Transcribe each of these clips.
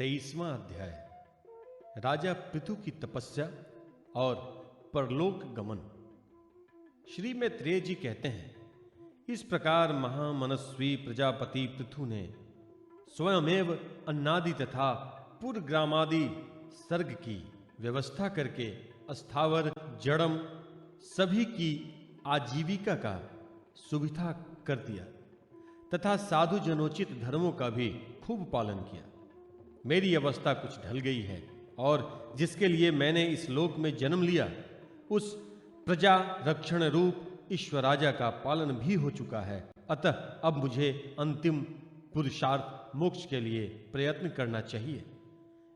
23वां अध्याय। राजा पृथु की तपस्या और परलोक गमन। श्री मैत्रेय जी कहते हैं, इस प्रकार महामनस्वी प्रजापति पृथु ने स्वयमेव अन्नादि तथा पुरग्रामादि सर्ग की व्यवस्था करके अस्थावर जड़म सभी की आजीविका का सुविधा कर दिया तथा साधु जनोचित धर्मों का भी खूब पालन किया। मेरी अवस्था कुछ ढल गई है और जिसके लिए मैंने इस लोक में जन्म लिया उस प्रजा रक्षण रूप ईश्वराजा का पालन भी हो चुका है। अतः अब मुझे अंतिम पुरुषार्थ मोक्ष के लिए प्रयत्न करना चाहिए।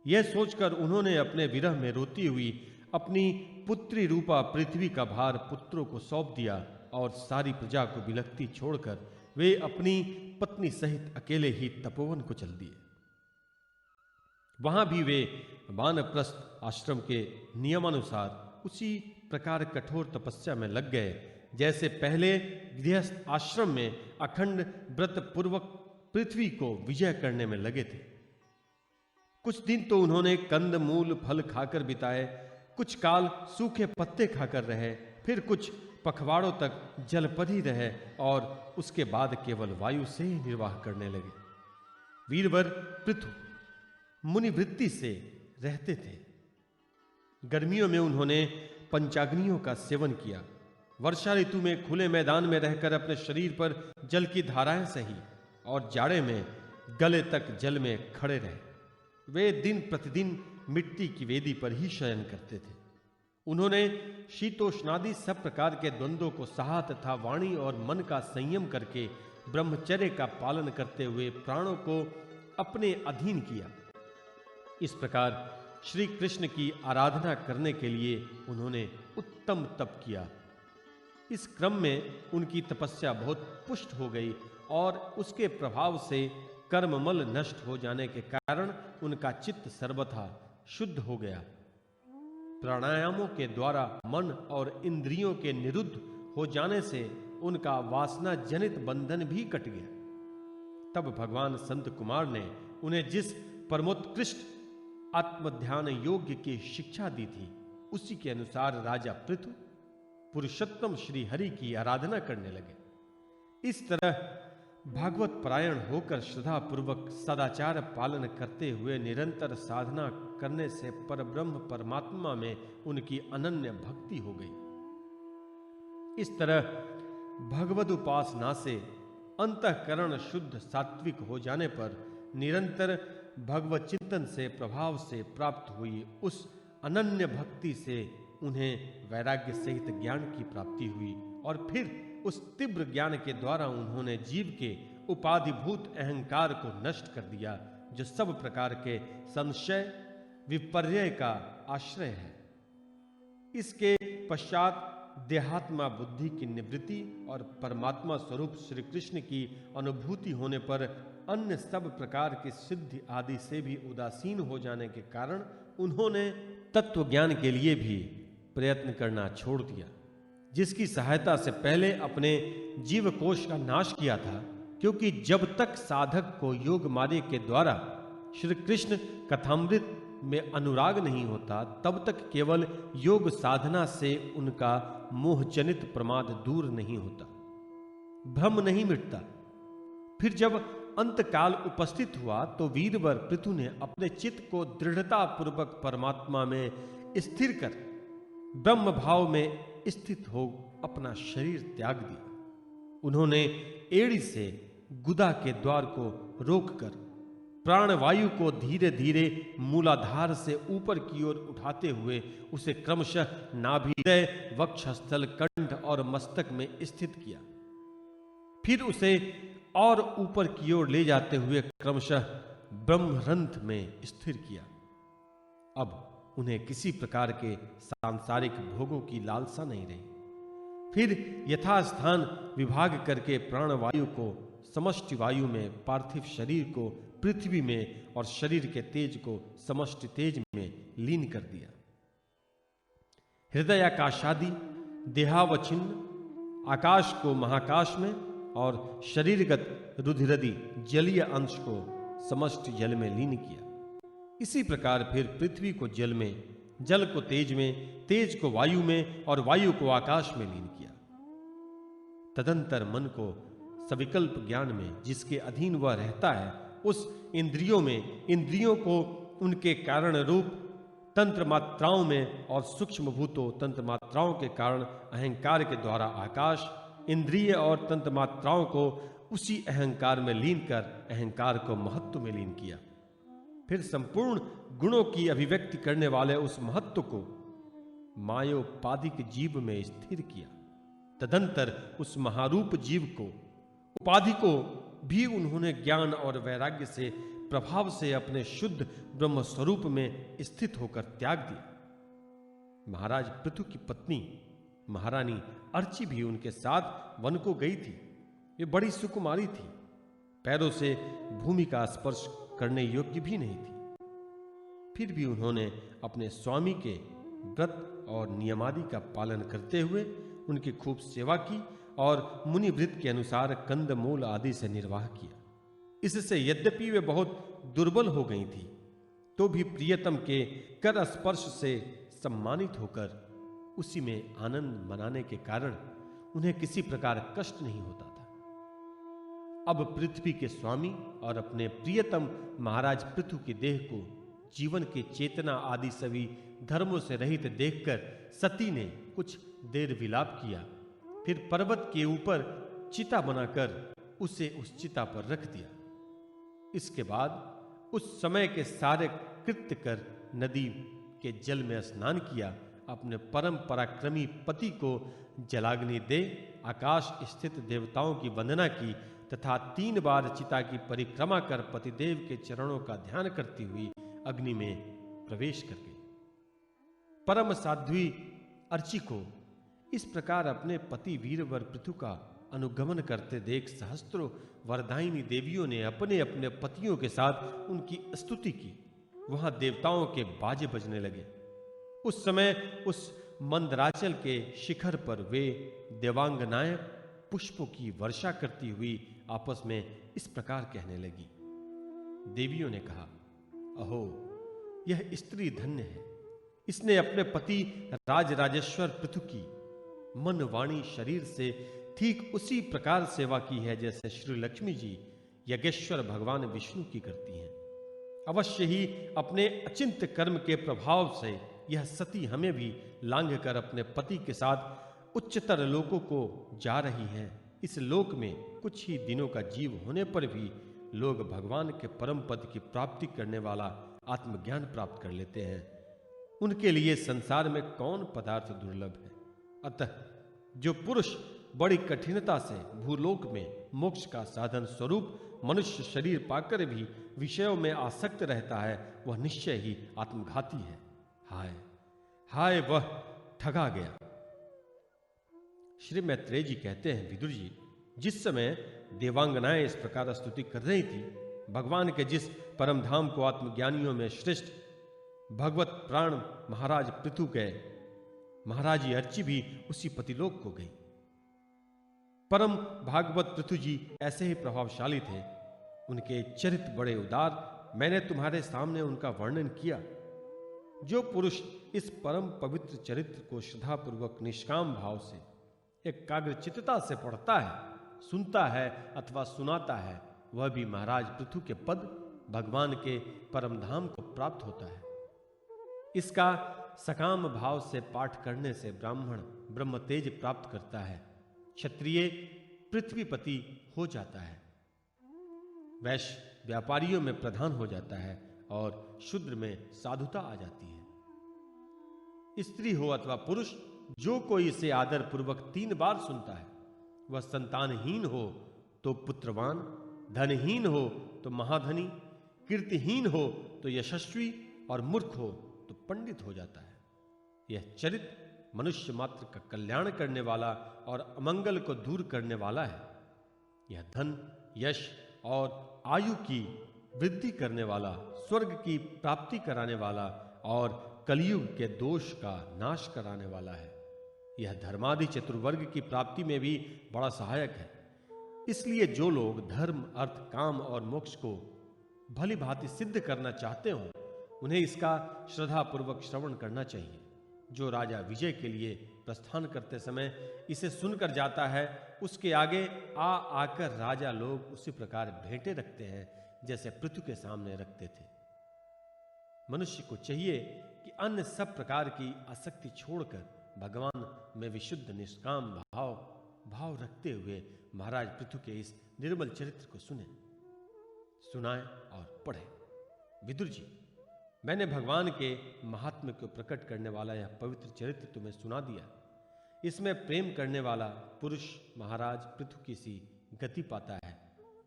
यह सोचकर उन्होंने अपने विरह में रोती हुई अपनी पुत्री रूपा पृथ्वी का भार पुत्रों को सौंप दिया और सारी प्रजा को बिलखती छोड़कर वे अपनी पत्नी सहित अकेले ही तपोवन को चल दिए। वहां भी वे वानप्रस्थ आश्रम के नियमानुसार उसी प्रकार कठोर तपस्या में लग गए जैसे पहले गृहस्थ आश्रम में अखंड व्रत पूर्वक पृथ्वी को विजय करने में लगे थे। कुछ दिन तो उन्होंने कंद मूल फल खाकर बिताए, कुछ काल सूखे पत्ते खाकर रहे, फिर कुछ पखवाड़ों तक जलपदी रहे और उसके बाद केवल वायु से ही निर्वाह करने लगे। वीरवर पृथु मुनिवृत्ति से रहते थे। गर्मियों में उन्होंने पंचाग्नियों का सेवन किया। वर्षा ऋतु में खुले मैदान में रहकर अपने शरीर पर जल की धाराएं सही और जाड़े में गले तक जल में खड़े रहे। वे दिन प्रतिदिन मिट्टी की वेदी पर ही शयन करते थे। उन्होंने शीतोष्णादि सब प्रकार के द्वंद्वों को सहा तथा वाणी और मन का संयम करके ब्रह्मचर्य का पालन करते हुए प्राणों को अपने अधीन किया। इस प्रकार श्री कृष्ण की आराधना करने के लिए उन्होंने उत्तम तप किया। इस क्रम में उनकी तपस्या बहुत पुष्ट हो गई और उसके प्रभाव से कर्ममल नष्ट हो जाने के कारण उनका चित्त सर्वथा शुद्ध हो गया। प्राणायामों के द्वारा मन और इंद्रियों के निरुद्ध हो जाने से उनका वासना जनित बंधन भी कट गया। तब भगवान संत कुमार ने उन्हें जिस परमोत्कृष्ट आत्मध्यान योग्य की शिक्षा दी थी उसी के अनुसार राजा पृथु पुरुषोत्तम श्री हरि की आराधना करने लगे। इस तरह भागवत परायण होकर श्रद्धा पूर्वक सदाचार पालन करते हुए निरंतर साधना करने से परब्रह्म परमात्मा में उनकी अनन्य भक्ति हो गई। इस तरह भगवद उपासना से अंतःकरण शुद्ध सात्विक हो जाने पर निरंतर भगवत चिंतन से प्रभाव से प्राप्त हुई उस अनन्य भक्ति से उन्हें वैराग्य सहित ज्ञान की प्राप्ति हुई और फिर उस तीव्र ज्ञान के द्वारा उन्होंने जीव के उपाधिभूत अहंकार को नष्ट कर दिया जो सब प्रकार के संशय विपर्यय का आश्रय है। इसके पश्चात देहात्मा बुद्धि की निवृत्ति और परमात्मा स्वरूप श्री कृष्ण की अनुभूति होने पर अन्य सब प्रकार की सिद्धि आदि से भी उदासीन हो जाने के कारण उन्होंने तत्व ज्ञान के लिए भी प्रयत्न करना छोड़ दिया, जिसकी सहायता से पहले अपने जीव कोश का नाश किया था। क्योंकि जब तक साधक को योग मार्ग के द्वारा श्री कृष्ण कथामृत में अनुराग नहीं होता तब तक केवल योग साधना से उनका मोहजनित प्रमाद दूर नहीं होता, भ्रम नहीं मिटता। फिर जब अंतकाल उपस्थित हुआ तो वीरवर पृथु ने अपने चित्त को दृढ़ता पूर्वक परमात्मा में स्थिर कर ब्रह्म भाव में स्थित हो अपना शरीर त्याग दिया। उन्होंने एड़ी से गुदा के द्वार को रोककर प्राणवायु को धीरे धीरे मूलाधार से ऊपर की ओर उठाते हुए उसे क्रमशः नाभि, हृदय, वक्षस्थल, कंठ और मस्तक में स्थित किया। फिर उसे और ऊपर की ओर ले जाते हुए क्रमशः ब्रह्मरंध्र में स्थिर किया। अब उन्हें किसी प्रकार के सांसारिक भोगों की लालसा नहीं रही। फिर यथास्थान विभाग करके प्राणवायु को समष्टि वायु में, पार्थिव शरीर को पृथ्वी में और शरीर के तेज को समष्टि तेज में लीन कर दिया। हृदयाकाशादि देहावचिन्न आकाश को महाकाश में और शरीरगत रुधिरदि जलीय अंश को समष्टि जल में लीन किया। इसी प्रकार फिर पृथ्वी को जल में, जल को तेज में, तेज को वायु में और वायु को आकाश में लीन किया। तदंतर मन को सविकल्प ज्ञान में जिसके अधीन वह रहता है, उस इंद्रियों में, इंद्रियों को उनके कारण रूप तंत्र मात्राओं में और सूक्ष्म भूतों तंत्र मात्राओं के कारण अहंकार के द्वारा आकाश, इंद्रिय और तंत्र मात्राओं को उसी अहंकार में लीन कर अहंकार को महत्व में लीन किया। फिर संपूर्ण गुणों की अभिव्यक्ति करने वाले उस महत्व को मायोपाधिक जीव में स्थिर किया। तदंतर उस महारूप जीव को, उपाधि को भी उन्होंने ज्ञान और वैराग्य से प्रभाव से अपने शुद्ध ब्रह्म स्वरूप में स्थित होकर त्याग दिया। महाराज पृथु की पत्नी महारानी अर्ची भी उनके साथ वन को गई थी। वे बड़ी सुकुमारी थी, पैरों से भूमि का स्पर्श करने योग्य भी नहीं थी। फिर भी उन्होंने अपने स्वामी के व्रत और नियमादि का पालन करते हुए उनकी खूब सेवा की और मुनिवृत्त के अनुसार कंद मूल आदि से निर्वाह किया। इससे यद्यपि वे बहुत दुर्बल हो गई थी, तो भी प्रियतम के कर स्पर्श से सम्मानित होकर उसी में आनंद मनाने के कारण उन्हें किसी प्रकार कष्ट नहीं होता था। अब पृथ्वी के स्वामी और अपने प्रियतम महाराज पृथु के देह को जीवन के चेतना आदि सभी धर्मों से रहित देखकर सती ने कुछ देर विलाप किया। फिर पर्वत के ऊपर चिता बनाकर उसे उस चिता पर रख दिया। इसके बाद उस समय के सारे कृत्य कर नदी के जल में स्नान किया, अपने परम पराक्रमी पति को जलाग्नि दे आकाश स्थित देवताओं की वंदना की तथा 3 बार चिता की परिक्रमा कर पतिदेव के चरणों का ध्यान करती हुई अग्नि में प्रवेश कर गई। परम साध्वी अर्ची को इस प्रकार अपने पति वीरवर पृथु का अनुगमन करते देख सहस्त्रों वरदायिनी देवियों ने अपने अपने पतियों के साथ उनकी स्तुति की। वहां देवताओं के बाजे बजने लगे। उस समय उस मंदराचल के शिखर पर वे देवांगनाएं पुष्पों की वर्षा करती हुई आपस में इस प्रकार कहने लगी। देवियों ने कहा, अहो, यह स्त्री धन्य है। इसने अपने पति राजराजेश्वर पृथु की मन वाणी शरीर से ठीक उसी प्रकार सेवा की है जैसे श्री लक्ष्मी जी यज्ञेश्वर भगवान विष्णु की करती हैं। अवश्य ही अपने अचिंत्य कर्म के प्रभाव से यह सती हमें भी लांघ कर अपने पति के साथ उच्चतर लोकों को जा रही है। इस लोक में कुछ ही दिनों का जीव होने पर भी लोग भगवान के परम पद की प्राप्ति करने वाला आत्मज्ञान प्राप्त कर लेते हैं। उनके लिए संसार में कौन पदार्थ दुर्लभ है। अतः जो पुरुष बड़ी कठिनता से भूलोक में मोक्ष का साधन स्वरूप मनुष्य शरीर पाकर भी विषयों में आसक्त रहता है, वह निश्चय ही आत्मघाती है। हाय हाय, वह ठगा गया। श्री मैत्रेय जी कहते हैं, विदुर जी, जिस समय देवांगनाएं इस प्रकार स्तुति कर रही थी, भगवान के जिस परम धाम को आत्मज्ञानियों में श्रेष्ठ भगवत प्राण महाराज पृथु गए, महाराजी अर्ची भी उसी पतिलोक को गई। परम भागवत पृथु जी ऐसे ही प्रभावशाली थे। उनके चरित्र बड़े उदार, मैंने तुम्हारे सामने उनका वर्णन किया। जो पुरुष इस परम पवित्र चरित्र को श्रद्धापूर्वक निष्काम भाव से एकाग्रचित्तता से पढ़ता है, सुनता है अथवा सुनाता है, वह भी महाराज पृथु के पद भगवान के परम धाम को प्राप्त होता है। इसका सकाम भाव से पाठ करने से ब्राह्मण ब्रह्म तेज प्राप्त करता है, क्षत्रिय पृथ्वीपति हो जाता है, वैश्य व्यापारियों में प्रधान हो जाता है और शूद्र में साधुता आ जाती है। स्त्री हो अथवा पुरुष, जो कोई इसे आदर पूर्वक 3 बार सुनता है, वह संतानहीन हो तो पुत्रवान, धनहीन हो तो महाधनी, कीर्तिहीन हो तो यशस्वी और मूर्ख हो तो पंडित हो जाता है। यह चरित्र मनुष्य मात्र का कल्याण करने वाला और अमंगल को दूर करने वाला है। यह धन, यश और आयु की वृद्धि करने वाला, स्वर्ग की प्राप्ति कराने वाला और कलयुग के दोष का नाश कराने वाला है। यह धर्मादि चतुर्वर्ग की प्राप्ति में भी बड़ा सहायक है। इसलिए जो लोग धर्म, अर्थ, काम और मोक्ष को भली भांति सिद्ध करना चाहते हो, उन्हें इसका श्रद्धापूर्वक श्रवण करना चाहिए। जो राजा विजय के लिए प्रस्थान करते समय इसे सुनकर जाता है, उसके आगे आकर राजा लोग उसी प्रकार भेंटे रखते हैं जैसे पृथु के सामने रखते थे। मनुष्य को चाहिए कि अन्य सब प्रकार की आसक्ति छोड़कर भगवान में विशुद्ध निष्काम भाव रखते हुए महाराज पृथु के इस निर्मल चरित्र को सुनाएं और पढ़ें। विदुर जी, मैंने भगवान के महात्म्य को प्रकट करने वाला यह पवित्र चरित्र तुम्हें सुना दिया। इसमें प्रेम करने वाला पुरुष महाराज पृथु की सी गति पाता है।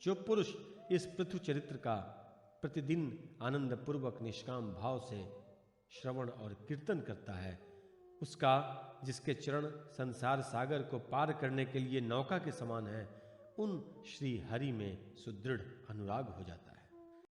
जो पुरुष इस पृथु चरित्र का प्रतिदिन आनंद पूर्वक निष्काम भाव से श्रवण और कीर्तन करता है, उसका, जिसके चरण संसार सागर को पार करने के लिए नौका के समान है, उन श्री हरि में सुदृढ़ अनुराग हो जाता है।